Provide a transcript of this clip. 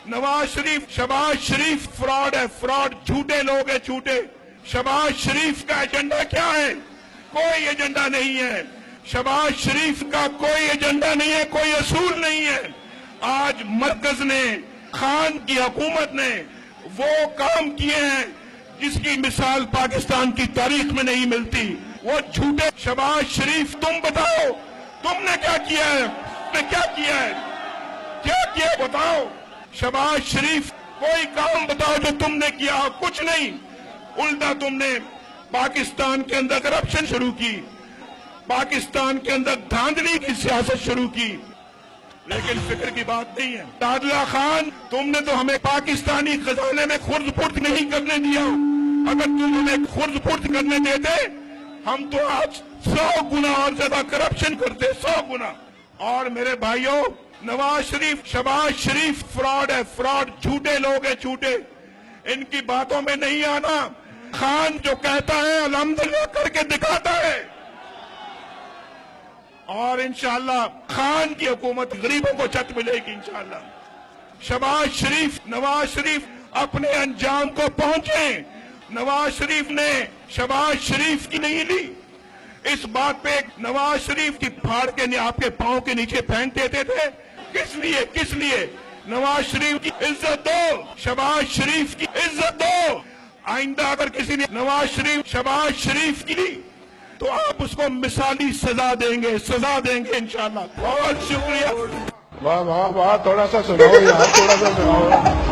नवाज शरीफ, शहबाज शरीफ fraud है, fraud, झूठे लोग हैं, झूठे। शहबाज शरीफ का एजेंडा क्या है? कोई एजेंडा नहीं है। शहबाज शरीफ का कोई एजेंडा नहीं है, कोई असूल नहीं है। आज मरकज ने, खान की हुकूमत ने वो काम किए हैं जिसकी मिसाल पाकिस्तान की तारीख में नहीं मिलती। वो झूठे। शहबाज शरीफ, तुम बताओ, तुमने क्या किया है? तुमने क्या किया है? क्या किया बताओ। शहबाज शरीफ, कोई काम बताओ जो तुमने किया हो। कुछ नहीं, उल्टा तुमने पाकिस्तान के अंदर करप्शन शुरू की, पाकिस्तान के अंदर धांधली की सियासत शुरू की। लेकिन फिक्र की बात नहीं है। तादला खान, तुमने तो हमें पाकिस्तानी खजाने में खुर्द फुर्द नहीं करने दिया। अगर तुम हमें खुर्द फुर्द करने देते, हम तो आज 100 गुना और ज्यादा करप्शन करते, 100 गुना। और मेरे भाइयों, नवाज शरीफ, शहबाज शरीफ फ्रॉड है, फ्रॉड, झूठे लोग हैं, झूठे। इनकी बातों में नहीं आना। खान जो कहता है अल्हम्दुलिल्लाह करके दिखाता है। और इंशाअल्लाह खान की हुकूमत गरीबों को छत मिलेगी इंशाअल्लाह। शहबाज शरीफ, नवाज शरीफ अपने अंजाम को पहुंचे। नवाज शरीफ ने शहबाज शरीफ की नहीं ली। इस बात पे नवाज शरीफ की फाड़ के आपके पांव के नीचे फेंक देते थे। किस लिए? किस लिए? नवाज शरीफ की इज्जत दो, शहबाज शरीफ की इज्जत दो। आइंदा अगर किसी ने नवाज शरीफ, शहबाज शरीफ की ली तो आप उसको मिसाली सजा देंगे, सजा देंगे इंशाअल्लाह। बहुत शुक्रिया। वाह वाह वाह, थोड़ा सा सुनाओ यार, थोड़ा सा सुनाओ।